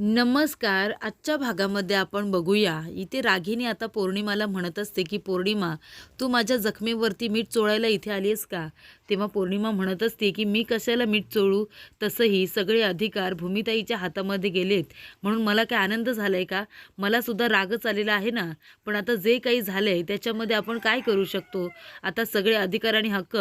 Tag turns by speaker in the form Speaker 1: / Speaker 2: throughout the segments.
Speaker 1: नमस्कार. आजच्या भागामध्ये आपण बघूया. इथे रागिनी आता पौर्णिमाला म्हणत असते, की "पौर्णिमा, तू माझ्या जखमेवरती मीठ चोळायला इथे आली आहेस का?" तेव्हा पौर्णिमा म्हणत असते, की "मी कशाला मीठ चोळू? तसंही सगळे अधिकार भूमिताईच्या हातामध्ये गेलेत, म्हणून मला काय आनंद झालाय का? मला सुद्धा रागच आलेला आहे ना. पण आता जे काही झालंय त्याच्यामध्ये आपण काय करू शकतो? आता सगळे अधिकार आणि हक्क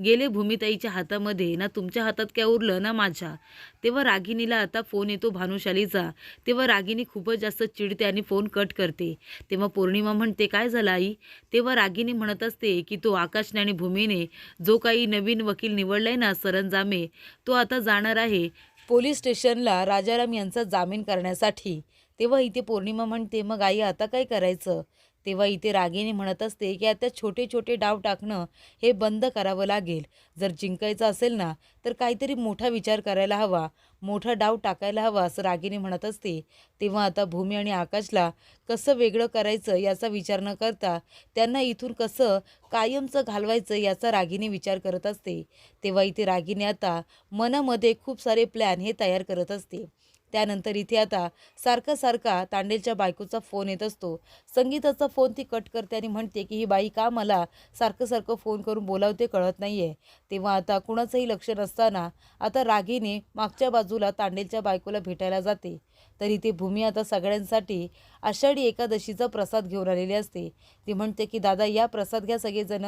Speaker 1: गेले भूमिताईच्या हातामध्ये. ना तुमच्या हातात काय उरलं, ना माझ्या." तेव्हा रागिनीला आता फोन येतो भानुशालीचा. तेव्हा रागिनी खूपच जास्त चिडते आणि फोन कट करते. तेव्हा पौर्णिमा म्हणते, "काय झालं आई?" तेव्हा रागिनी म्हणत असते, की "तो आकाशने आणि भूमीने जो काही नवीन वकील निवडलाय ना सरंजामे, तो आता जाणार आहे पोलीस स्टेशनला राजाराम यांचा जामीन करण्यासाठी." तेव्हा इथे पौर्णिमा म्हणते, "मग आई आता काय करायचं?" तेव्हा इथे रागिनी म्हणत असते, की "आता छोटे-छोटे डाव टाकणं हे बंद करावं लागेल. जर जिंकायचं असेल ना, तर काहीतरी मोठा विचार करायला हवा. मोठा डाव टाकायला हवा," असं रागिनी म्हणत असते. तेव्हा आता भूमी आणि आकाशला कसं वेगळं करायचं याचा विचार न करता त्यांना इथून कसं कायमचं घालवायचं याचा रागिनी विचार करत असते. तेव्हा इथे रागिनी आता मनामध्ये खूप सारे प्लॅन हे तयार करत असते. त्यानंतर इथे आता सारखा तांडेलच्या बायकोचा फोन येत असतो. संगीताचा फोन ती कट करते आणि म्हणते, की "ही बाई का मला सारखं फोन करून बोलावते कळत नाहीये." तेव्हा आता कुणाचंही लक्ष नसताना आता रागिनी मागच्या बाजूला तांडेलच्या बायकोला भेटायला जाते. तर इथे भूमी आता सगळ्यांसाठी आषाढी एकादशीचा प्रसाद घेऊन आलेली असते. ती म्हणते, की "दादा या प्रसाद घ्या सगळेजण."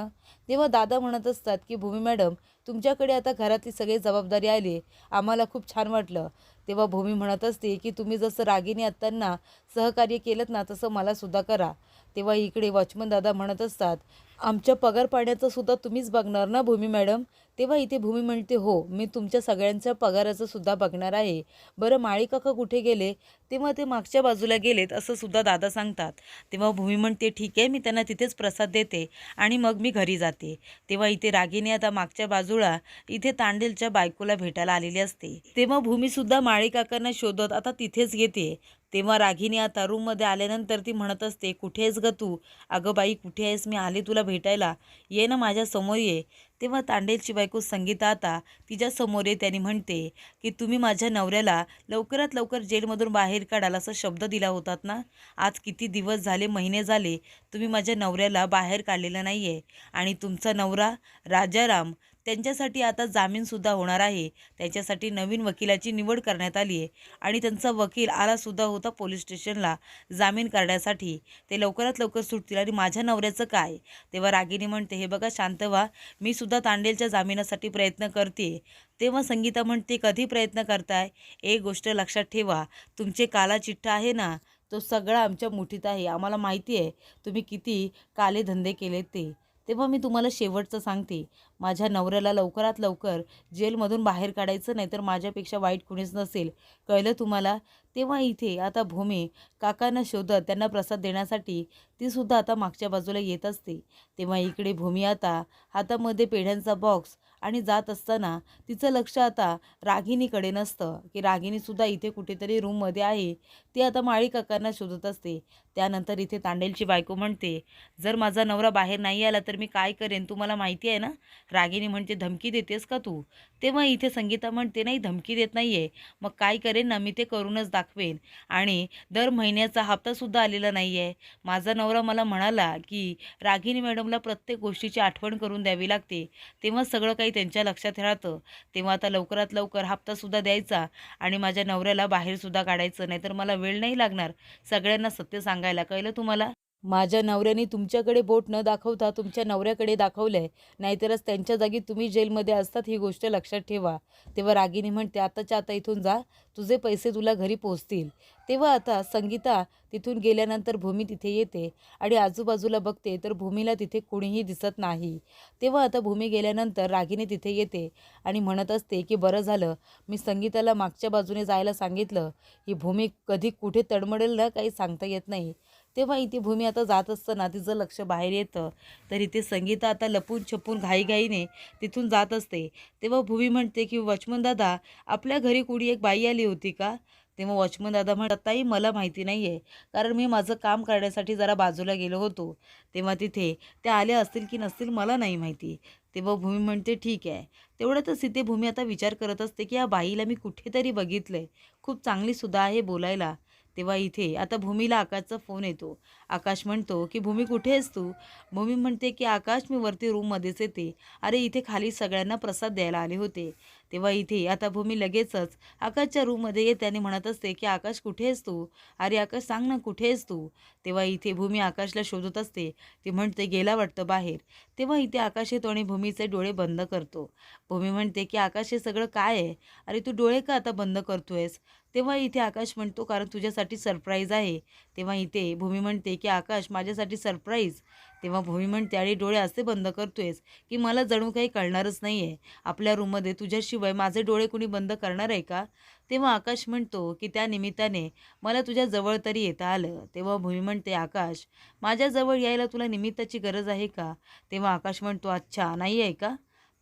Speaker 1: तेव्हा दादा म्हणत असतात, की "भूमी मॅडम, तुमच्याकडे आता घरातली सगळी जबाबदारी आली. आम्हाला खूप छान वाटलं." तेव्हा भूमी म्हणत असते, की "तुम्ही जसं रागिनी आत्यांना सहकार्य केलंत ना तसं मला सुद्धा करा." तेव्हा इकडे वॉचमन दादा म्हणत असतात, "आमच्या पगार पाण्याचं सुद्धा तुम्हीच बघणार ना भूमी मॅडम?" तेव्हा इथे भूमी म्हणते, "हो, मी तुमच्या सगळ्यांच्या पगाराचं सुद्धा बघणार आहे. बरं माळी काका कुठे गेले?" तेव्हा ते मागच्या बाजूला गेलेत असं सुद्धा दादा सांगतात. तेव्हा भूमी म्हणते, "ठीक आहे, मी त्यांना तिथेच प्रसाद देते आणि मग मी घरी जाते." तेव्हा इथे रागिनी आता मागच्या बाजूला इथे तांडेलच्या बायकोला भेटायला आलेली असते. तेव्हा भूमी सुद्धा माळी काकांना शोधत आता तिथेच येते. तेव्हा रागिनी आता रूममध्ये आल्यानंतर ती म्हणत असते, "कुठे आहेस गं तू? अगं बाई कुठे आहेस? मी आले तुला भेटायला. ये ना माझ्यासमोर ये." तेव्हा तांडेलची बायको संगीता आता तिच्या समोर येते आणि म्हणते, की "तुम्ही माझ्या नवऱ्याला लवकरात लवकर जेलमधून बाहेर काढाल असा शब्द दिला होतात ना. आज किती दिवस झाले, महिने झाले तुम्ही माझ्या नवऱ्याला बाहेर काढलेलं नाही आहे. आणि तुमचा नवरा राजाराम त्यांच्यासाठी आता जामीनसुद्धा होणार आहे. त्याच्यासाठी नवीन वकिलाची निवड करण्यात आली आहे आणि त्यांचा वकील आलासुद्धा होता पोलीस स्टेशनला जामीन करण्यासाठी. ते लवकरात लवकर सुटतील आणि माझ्या नवऱ्याचं काय?" तेव्हा रागिनी म्हणते, "हे बघा शांत व्हा. मी सुद्धा तांडेलच्या जामिनासाठी प्रयत्न करते." तेव्हा संगीता म्हणते, "कधी प्रयत्न करताय? एक गोष्ट लक्षात ठेवा, तुमचे काला चिठ्ठा आहे ना, तो सगळा आमच्या मुठीत आहे. आम्हाला माहिती आहे तुम्ही किती काले धंदे केलेत ते." तेव्हा मी तुम्हाला शेवटचं सांगते, माझ्या नवऱ्याला लवकरात लवकर जेलमधून बाहेर काढायचं, नाही तर माझ्यापेक्षा वाईट कुणीच नसेल. कळलं तुम्हाला? तेव्हा इथे आता भूमी काकांना शोधत त्यांना प्रसाद देण्यासाठी ती सुद्धा आता मागच्या बाजूला येत असते. तेव्हा इकडे भूमी आता हातामध्ये पेढ्यांचा बॉक्स आणि जात असताना तिचं लक्ष आता रागिनीकडे नसतं, की रागिनीसुद्धा इथे कुठेतरी रूममध्ये आहे. ती आता माळी काकांना शोधत असते. त्यानंतर इथे तांडेलची बायको म्हणते, "जर माझा नवरा बाहेर नाही आला तर मी काय करेन तुम्हाला माहिती आहे ना?" रागिनी म्हणते, "धमकी देतेस का तू?" तेव्हा इथे संगीता म्हणते, "नाही धमकी देत नाहीये. मग काय करेन ना, मी ते करूनच दाखवेन. आणि दर महिन्याचा हप्तासुद्धा आलेला नाही आहे. माझा नवरा मला म्हणाला, की रागिनी मॅडमला प्रत्येक गोष्टीची आठवण करून द्यावी लागते. तेव्हा सगळं काही त्यांच्या लक्षात राहतं. तेव्हा आता लवकरात लवकर हप्तासुद्धा द्यायचा आणि माझ्या नवऱ्याला बाहेरसुद्धा काढायचं. नाहीतर मला वेळ नाही लागणार सगळ्यांना सत्य सांगायला. कळलं तुम्हाला?" माझ्या नवऱ्याने तुमच्याकडे बोट न दाखवता तुमच्या नवऱ्याकडे दाखवलंय. नाहीतरच त्यांच्या जागी तुम्ही जेलमध्ये असतात ही गोष्ट लक्षात ठेवा. तेव्हा रागिनी म्हणते, "आताच्या आता इथून जा. तुझे पैसे तुला घरी पोहोचतील." तेव्हा आता संगीता तिथून गेल्यानंतर भूमी तिथे येते आणि आजूबाजूला बघते तर भूमीला तिथे कुणीही दिसत नाही. तेव्हा आता भूमी गेल्यानंतर रागिनी तिथे येते आणि म्हणत असते, की "बरं झालं मी संगीताला मागच्या बाजूने जायला सांगितलं. ही भूमी कधी कुठे तडमडेल ना काही सांगता येत नाही." तेव्हा इथे भूमी आता जात असताना तिचं लक्ष बाहेर येतं. तर इथे संगीता आता लपून छपून घाईघाईने तिथून जात असते. तेव्हा भूमी म्हणते, की "वॉचमन दादा, आपल्या घरी कुणी एक बाई आली होती का?" तेव्हा वॉचमन दादा म्हणतात, ताई मला माहिती नाही आहे, कारण मी माझं काम करण्यासाठी जरा बाजूला गेलो होतो. तेव्हा तिथे त्या आल्या असतील की नसतील मला नाही माहिती. तेव्हा भूमी म्हणते, ठीक आहे. तेवढ्यातच तिथे भूमी आता विचार करत असते की या बाईला मी कुठेतरी बघितलंय, खूप चांगली सुद्धा आहे बोलायला. तेव्हा इथे आता भूमीला आकाशचा फोन येतो. आकाश म्हणतो की भूमी कुठे आहेस तू? भूमी म्हणते की आकाश मी वरती रूममध्येच येते. अरे इथे खाली सगळ्यांना प्रसाद द्यायला आले होते. तेव्हा इथे आता भूमी लगेचच आकाशच्या रूममध्ये येते आणि म्हणत असते की आकाश कुठे आहेस तू? अरे आकाश सांग ना कुठे आहेस तू? तेव्हा इथे भूमी आकाशला शोधत असते. ती म्हणते गेला वाटतं बाहेर. तेव्हा इथे आकाश येतो आणि भूमीचे डोळे बंद करतो. भूमी म्हणते की आकाश हे सगळं काय आहे? अरे तू डोळे का आता बंद करतोयस? तेव्हा इथे आकाश म्हणतो कारण तुझ्यासाठी सरप्राईज आहे. तेव्हा इथे भूमी म्हणते की आकाश माझ्यासाठी सरप्राईज? तेव्हा भूमी म्हणते अरे डोळे असे बंद करतोयस की मला जणू काही कळणारच नाही आहे. आपल्या रूममध्ये तुझ्याशिवाय माझे डोळे कुणी बंद करणार आहे का? तेव्हा आकाश म्हणतो की त्या निमित्ताने मला तुझ्या जवळ तरी येता आलं. तेव्हा भूमी म्हणते आकाश माझ्याजवळ यायला तुला निमित्ताची गरज आहे का? तेव्हा आकाश म्हणतो अच्छा नाही आहे का?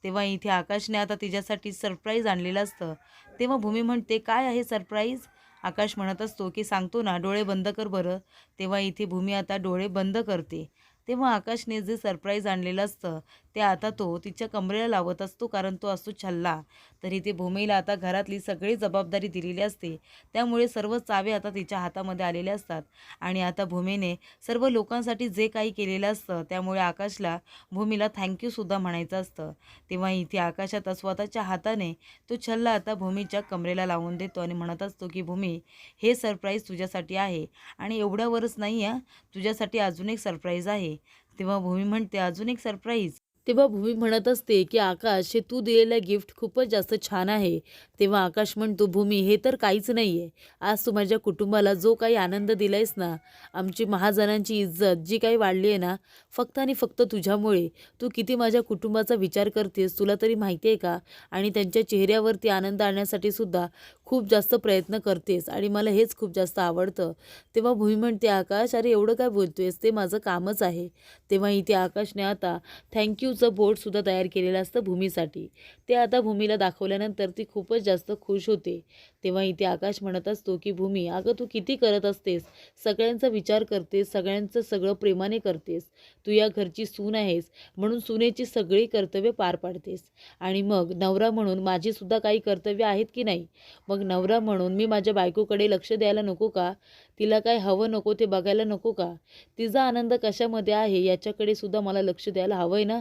Speaker 1: तेव्हा इथे आकाशने आता तिच्यासाठी सरप्राईज आणलेलं असतं. तेव्हा भूमी म्हणते काय आहे सरप्राईज? आकाश म्हणत असतो की सांगतो ना डोळे बंद कर बरं. तेव्हा इथे भूमी आता डोळे बंद करते. तेव्हा आकाशने जे सरप्राईज आणलेलं असतं ते आता तो तिच्या कमरेला लावत असतो कारण तो असतो छल्ला. तर इथे भूमीला आता घरातली सगळी जबाबदारी दिलेली असते. त्यामुळे सर्व चावे आता तिच्या हातामध्ये आलेले असतात आणि आता भूमीने सर्व लोकांसाठी जे काही केलेलं असतं त्यामुळे आकाशला भूमीला थँक्यूसुद्धा म्हणायचं असतं. तेव्हा इथे आकाश आता स्वतःच्या हाताने तो छल्ला आता भूमीच्या कमरेला लावून देतो आणि म्हणत असतो की भूमी हे सरप्राईज तुझ्यासाठी आहे आणि एवढ्यावरच नाही आहे, तुझ्यासाठी अजून एक सरप्राईज आहे. तेव्हा भूमी म्हणते अजून एक सरप्राईज? तेव्हा भूमी म्हणत असते की आकाश हे तू दिलेलं गिफ्ट खूपच जास्त छान आहे. तेव्हा आकाश म्हणतो भूमी हे तर काहीच नाही आहे. आज तू माझ्या कुटुंबाला जो काही आनंद दिलायस ना, आमची महाजनांची इज्जत जी काही वाढली आहे ना, फक्त आणि फक्त तुझ्यामुळे. तू किती माझ्या कुटुंबाचा विचार करतेस तुला तरी माहिती आहे का? आणि त्यांच्या चेहऱ्यावरती आनंद आणण्यासाठी सुद्धा खूप जास्त प्रयत्न करतेस आणि मला हेच खूप जास्त आवडतं. तेव्हा भूमी म्हणते आकाश अरे एवढं काय बोलतोयस, ते माझं कामच आहे. तेव्हा इथे आकाशने आता थँक्यूचं बोर्डसुद्धा तयार केलेलं असतं भूमीसाठी. ते आता भूमीला दाखवल्यानंतर ती खूपच जास्त खुश होते. तेव्हा इथे आकाश म्हणत असतो की भूमी अगं तू किती करत असतेस, सगळ्यांचा विचार करतेस, सगळ्यांचं सगळं प्रेमाने करतेस. तू या घरची सून आहेस म्हणून सुनेची सगळी कर्तव्य पार पाडतेस आणि मग नवरा म्हणून माझीसुद्धा काही कर्तव्य आहेत की नाही? मग नवरा म्हणून मी माझ्या बायकोकडे लक्ष द्यायला नको का? तिला काय हवं नको ते बघायला नको का? तिचा आनंद कशामध्ये आहे याच्याकडे सुद्धा मला लक्ष द्यायला हवं आहे ना?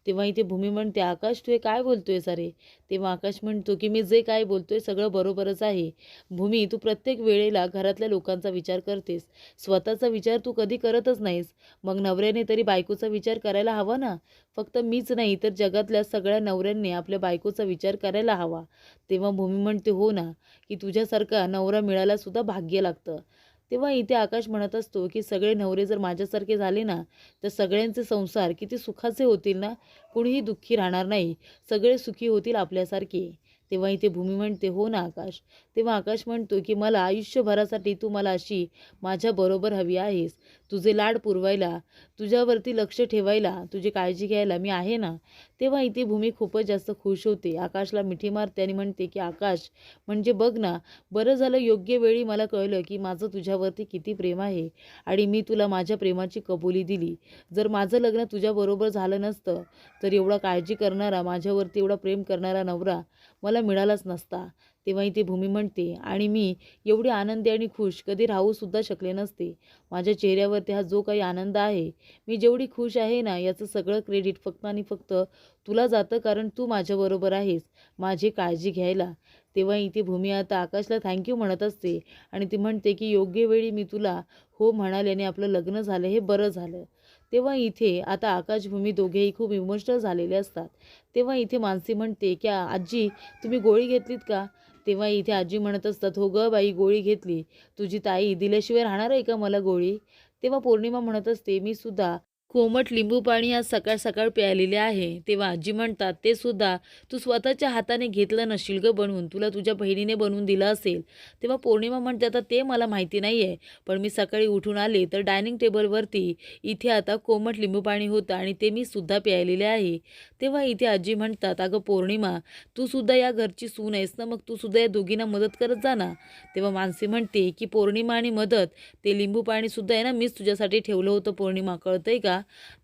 Speaker 1: तेव्हा इथे भूमी म्हणते आकाश तू हे काय बोलतोयस अरे? तेव्हा आकाश म्हणतो की मी जे काय बोलतोय सगळं बरोबरच आहे. भूमी तू प्रत्येक वेळेला घरातल्या लोकांचा विचार करतेस, स्वतःचा विचार तू कधी करतच नाहीस. मग नवऱ्याने तरी बायकोचा विचार करायला हवा ना? फक्त मीच नाही तर जगातल्या सगळ्या नवऱ्यांनी आपल्या बायकोचा विचार करायला हवा. तेव्हा भूमी म्हणते हो ना, की तुझ्यासारखा नवरा मिळायला सुद्धा भाग्य लागतं. तेव्हा इथे आकाश म्हणत असतो की सगळे नवरे जर माझ्यासारखे झाले ना, तर सगळ्यांचे संसार किती सुखाचे होतील ना, कुणीही दुःखी राहणार नाही, सगळे सुखी होतील आपल्यासारखे. तेव्हा इथे भूमी म्हणते हो ना आकाश. तेव्हा आकाश म्हणतो की मला आयुष्यभरासाठी तू मला अशी माझ्याबरोबर हवी आहेस. तुझे लाड पुरवायला, तुझ्यावरती लक्ष ठेवायला, तुझी काळजी घ्यायला मी आहे ना. तेव्हा इथे भूमी खूपच जास्त खुश होते. आकाशला मिठी मारते आणि म्हणते की आकाश म्हणजे बघ ना, बरं झालं योग्य वेळी मला कळलं की माझं तुझ्यावरती किती प्रेम आहे आणि मी तुला माझ्या प्रेमाची कबुली दिली. जर माझं लग्न तुझ्याबरोबर झालं नसतं तर एवढा काळजी करणारा, माझ्यावरती एवढा प्रेम करणारा नवरा मला मिळालाच नसता. तेव्हा इथे भूमी म्हणते आणि मी एवढी आनंदी आणि खुश कधी राहूसुद्धा शकले नसते. माझ्या चेहऱ्यावरती हा जो काही आनंद आहे, मी जेवढी खुश आहे ना, याचं सगळं क्रेडिट फक्त आणि फक्त तुला जातं कारण तू माझ्याबरोबर आहेस माझी काळजी घ्यायला. तेव्हा इथे भूमी आता आकाशला थँक्यू म्हणत असते आणि ती म्हणते की योग्य वेळी मी तुला हो म्हणाल्याने आपलं लग्न झालं हे बरं झालं. तेव्हा इथे आता आकाश भूमी दोघेही खूप इमोशनल झालेले असतात. तेव्हा इथे मानसी म्हणते की आजी तुम्ही गोळी घेतलीत का? तेव्हा इथे आजी म्हणत असतात हो गं बाई गोळी घेतली. तुझी ताई दिल्याशिवाय राहणार आहे का मला गोळी? तेव्हा पौर्णिमा म्हणत असते मी सुद्धा कोमट लिंबू पाणी आज सकाळ सकाळ प्यायलेले आहे. तेव्हा आजी म्हणतात, ते सुद्धा तू स्वतःच्या हाताने घेतलं नसशील गं बनवून, तुला तुझ्या बहिणीने बनवून दिलं असेल. तेव्हा पौर्णिमा म्हणते, आता ते मला माहिती नाही आहे, पण मी सकाळी उठून आले तर डायनिंग टेबलवरती इथे आता कोमट लिंबू पाणी होतं आणि ते मी सुद्धा प्यायलेले आहे. तेव्हा इथे आजी म्हणतात, अगं पौर्णिमा, तू सुद्धा या घरची सून आहेस ना, मग तू सुद्धा या दोघींना मदत करत जा ना. तेव्हा मानसी म्हणते की पौर्णिमा आणि मदत, ते लिंबू पाणीसुद्धा आहे ना, मीच तुझ्यासाठी ठेवलं होतं पौर्णिमा, कळतंय का?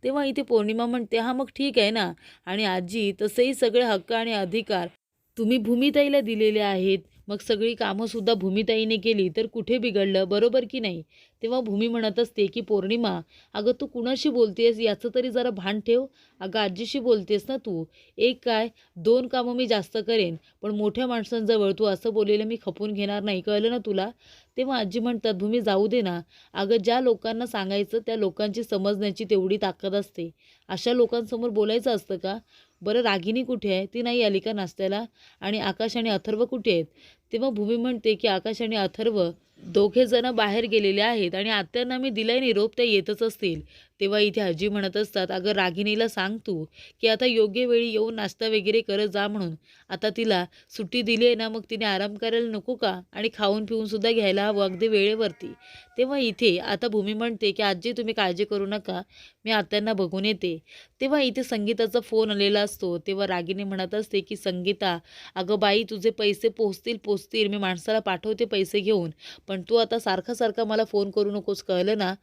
Speaker 1: तेव्हा इथे पौर्णिमा म्हणते, हां मग ठीक आहे ना. आणि आजी, तसेही सगळे हक्क आणि अधिकार तुम्ही भूमिताईला दिलेले आहेत. मग सगळी कामंसुद्धा भूमिताईने केली तर कुठे बिघडलं, बरोबर की नाही? तेव्हा भूमी म्हणत असते की पौर्णिमा, अगं तू कुणाशी बोलतेस याचं तरी जरा भान ठेव. अगं आजीशी बोलतेस ना तू. एक काय, 2 कामं मी जास्त करेन, पण मोठ्या माणसांजवळ तू असं बोललेलं मी खपून घेणार नाही, कळलं ना तुला? तेव्हा आजी म्हणतात, भूमी जाऊ दे ना. अगं ज्या लोकांना सांगायचं त्या लोकांची समजण्याची तेवढी ताकद असते. अशा लोकांसमोर बोलायचं असतं का? बरं रागिनी कुठे आहे? ती नाही आली का नाश्त्याला? आणि आकाश आणि अथर्व कुठे आहेत? तेव्हा भूमी म्हणते की आकाश आणि अथर्व दोघे जण बाहेर गेलेले आहेत आणि आत्यांना मी दिलाय निरोप, त्या येतच असतील. तेव्हा इथे आजी म्हणत असतात, अगं रागिनीला सांग तू की आता योग्य वेळी येऊन नाश्ता वगैरे करत जा म्हणून. आता तिला सुट्टी दिली आहे ना, मग तिने आराम करायला नको का? आणि खाऊन पिऊन सुद्धा घ्यायला हवं अगदी वेळेवरती. तेव्हा इथे आता भूमी म्हणते की आजी तुम्ही काळजी करू नका, मी आत्यांना बघून येते. तेव्हा इथे संगीताचा फोन आलेला असतो. तेव्हा रागिनी म्हणत असते की संगीता, अगं बाई तुझे पैसे पोचतील, मी माणसाला पाठवते पैसे घेऊन, पण तू आता सारखा सारखा मला फोन करू नकोस, कळलं ना?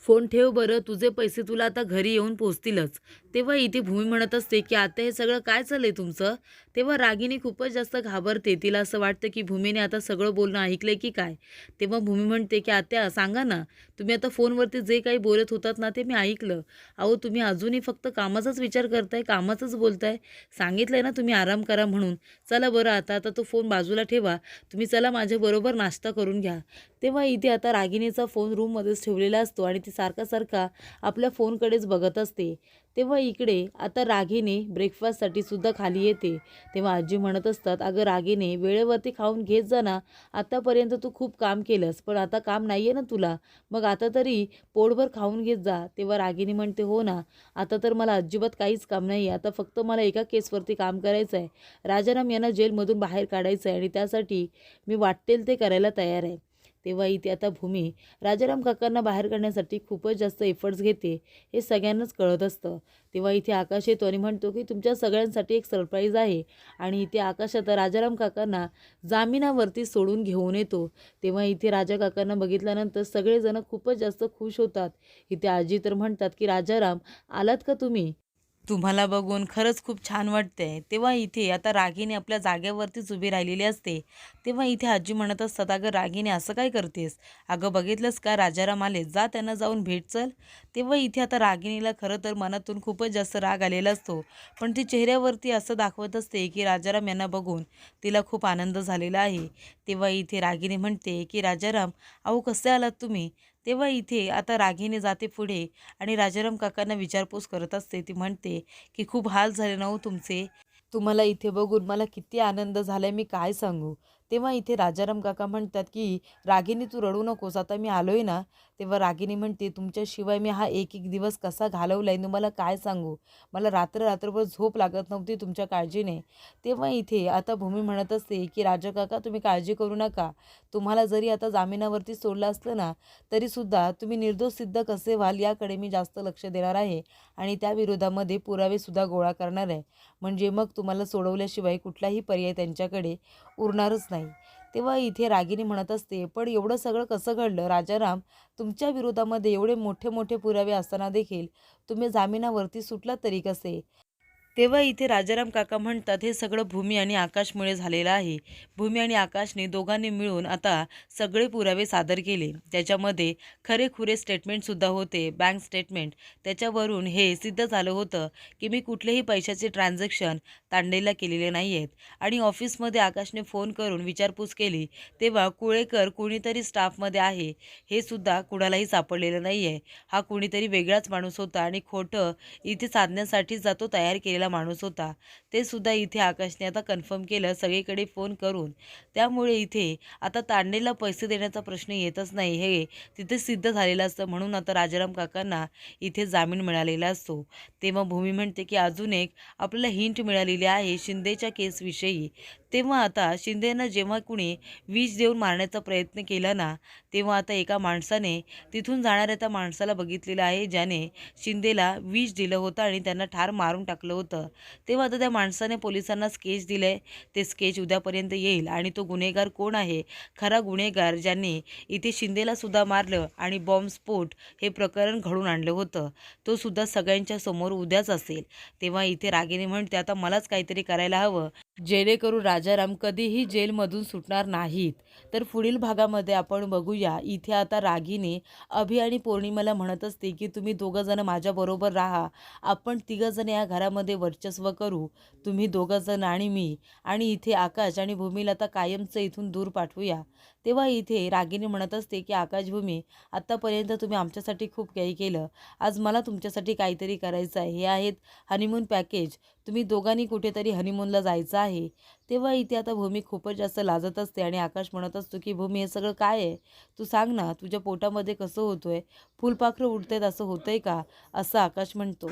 Speaker 1: फोन ठेव बरं, तुझे पैसे तुला आता घरी येऊन पोचतीलच. तेव्हा इथे भूमी म्हणत असते की आता हे सगळं काय चाललंय तुमचं? तेव्हा रागिनी खूपच जास्त घाबरते. तिला असं वाटतं की भूमीने आता सगळं बोलणं ऐकलंय की काय? तेव्हा भूमी म्हणते की आत्या सांगा ना, तुम्ही आता फोनवरती जे काही बोलत होतात ना ते मी ऐकलं. अहो तुम्ही अजूनही फक्त कामाचाच विचार करताय, कामाचंच बोलताय. सांगितलंय ना तुम्ही आराम करा म्हणून. चला बरं, आता आता तो फोन बाजूला ठेवा. तुम्ही चला माझ्याबरोबर नाश्ता करून घ्या. तेव्हा इथे आता रागिनीचा फोन रूममध्येच ठेवलेला असतो आणि ती सारखा आपल्या फोनकडेच बघत असते. तेव्हा इकडे आता रागिनी ब्रेकफास्टसाठी सुद्धा खाली येते. तेव्हा आजी म्हणत असतात, अगं रागिनी वेळेवरती खाऊन घेत जा ना. आतापर्यंत तू खूप काम केलंस, पण आता काम नाही आहे ना तुला, मग आता तरी पोटभर खाऊन घेत जा. तेव्हा रागिनी म्हणते, हो ना, आता तर मला अजिबात काहीच काम नाही आहे. आता फक्त मला एका केसवरती काम करायचं आहे. राजाराम यांना जेलमधून बाहेर काढायचं आहे आणि त्यासाठी मी वाटेल ते करायला तयार आहे. तेव्हा इथे आता भूमी राजाराम काकांना बाहेर काढण्यासाठी खूपच जास्त एफर्ट्स घेते, हे सगळ्यांनाच कळत असतं. तेव्हा इथे आकाश येतो आणि म्हणतो की तुमच्या सगळ्यांसाठी एक सरप्राईज आहे. आणि इथे आकाश आता राजाराम काकांना जामिनावरती सोडून घेऊन येतो. तेव्हा इथे राजा काकांना बघितल्यानंतर सगळेजण खूपच जास्त खुश होतात. इथे आजी तर म्हणतात की राजाराम, आलात का तुम्ही? तुम्हाला बघून खरंच खूप छान वाटतंय. तेव्हा इथे आता रागिनी आपल्या जागेवरतीच उभी राहिलेली असते. तेव्हा इथे आजी म्हणत असतात, अगं रागिनी असं काय करतेस? अगं बघितलंस का, राजाराम आले, जा त्यांना जाऊन भेट चल. तेव्हा इथे आता रागिनीला खरं तर मनातून खूपच जास्त राग आलेला असतो, पण ती चेहऱ्यावरती असं दाखवत असते की राजाराम यांना बघून तिला खूप आनंद झालेला आहे. तेव्हा इथे रागिनी म्हणते की राजाराम, अहो कसे आलात तुम्ही? तेव्हा इथे आता रागिनी जाते पुढे आणि राजाराम काकांना विचारपूस करत असते. ती म्हणते की खूप हाल झाले ना हो तुमचे, तुम्हाला इथे बघून मला किती आनंद झालाय मी काय सांगू. तेव्हा इथे राजाराम काका म्हणतात की रागिनी तू रडू नकोस, आता मी आलोय ना. तेव्हा रागिनी म्हणते, तुमच्याशिवाय मी हा एक एक दिवस कसा घालवलाय तुम्हाला काय सांगू, मला रात्रभर झोप लागत नव्हती तुमच्या काळजीने. तेव्हा इथे आता भूमी म्हणत असते की राजा काका तुम्ही काळजी करू नका, तुम्हाला जरी आता जामिनावरती सोडलं असलं ना तरीसुद्धा तुम्ही निर्दोष सिद्ध कसे व्हाल याकडे मी जास्त लक्ष देणार आहे आणि त्या विरोधामध्ये पुरावेसुद्धा गोळा करणार आहे. म्हणजे मग तुम्हाला सोडवल्याशिवाय कुठलाही पर्याय त्यांच्याकडे उरणारच नाही. तेव्हा इथे रागिनी म्हणत असते, पण एवढं सगळं कसं घडलं राजाराम? तुमच्या विरोधामध्ये एवढे मोठे मोठे पुरावे असताना देखील तुम्ही जामिनावरती सुटलात तरी कसे? तेव्हा इथे राजाराम काका म्हणतात, हे सगळं भूमी आणि आकाशमुळे झालेलं आहे. भूमी आणि आकाशने दोघांनी मिळून आता सगळे पुरावे सादर केले. त्याच्यामध्ये खरेखुरे स्टेटमेंटसुद्धा होते, बँक स्टेटमेंट. त्याच्यावरून हे सिद्ध झालं होतं की मी कुठलेही पैशाचे ट्रान्झॅक्शन तांडेला केलेले नाही आहेत. आणि ऑफिसमध्ये आकाशने फोन करून विचारपूस केली तेव्हा कुळेकर कुणीतरी स्टाफमध्ये आहे हे सुद्धा कुणालाही सापडलेलं नाही आहे. हा कुणीतरी वेगळाच माणूस होता आणि खोटं इथे साधण्यासाठीच तो तयार केलेला आलेला माणूस होता ते सुद्धा इथे आकाशने आता कन्फर्म केलं सगळीकडे फोन करून. त्यामुळे इथे आता तांडेला पैसे देण्याचा प्रश्न येतच नाही हे तिथे सिद्ध झालेलं असतं. म्हणून आता राजाराम काकांना इथे जामीन मिळालेला असतो. तेव्हा भूमी म्हणते की अजून एक आपल्याला हिंट मिळालेली आहे शिंदेच्या केसविषयी. तेव्हा आता शिंदेनं जेव्हा कुणी विष देऊन मारण्याचा प्रयत्न केला ना, तेव्हा आता एका माणसाने तिथून जाणाऱ्या त्या माणसाला बघितलेलं आहे ज्याने शिंदेला विष दिलं होतं आणि त्यांना ठार मारून टाकलं होतं. तेव्हा आता त्या माणसाने पोलिसांना स्केच दिलंय. ते स्केच उद्यापर्यंत येईल आणि तो गुन्हेगार कोण आहे, खरा गुन्हेगार ज्यांनी इथे शिंदेला सुद्धा मारलं आणि बॉम्बस्फोट हे प्रकरण घडून आणलं होतं, तो सुद्धा सगळ्यांच्या समोर उद्याच असेल. तेव्हा इथे रागिनी म्हणते आता मलाच काहीतरी करायला हवं जेणेकरून राजाराम कधीही जेलमधून सुटणार नाहीत. तर पुढील भागामध्ये आपण बघूया इथे आता रागिनी अभि आणि पौर्णिमाला म्हणत असते की तुम्ही दोघंजण माझ्याबरोबर राहा, आपण तिघंजण या घरामध्ये वर्चस्व करू, तुम्ही दोघंजण आणि मी, आणि इथे आकाश आणि भूमीला आता कायमचं इथून दूर पाठवूया. तेव्हा इथे रागिनी म्हणत असते की आकाश भूमी आत्तापर्यंत तुम्ही आमच्यासाठी खूप काही केलं, आज मला तुमच्यासाठी काहीतरी करायचं आहे. हे आहेत हनीमून पॅकेज, तुम्ही दोघांनी कुठेतरी हनीमूनला जायचं आहे. तेव्हा इथे आता भूमी खूपच जास्त लाजत असते आणि आकाश म्हणत असतो की भूमी हे सगळं काय आहे, तू सांग ना, तुझ्या पोटामध्ये कसं होतोय, फुलपाखरं उडतायत असं होतंय का, असं आकाश म्हणतो.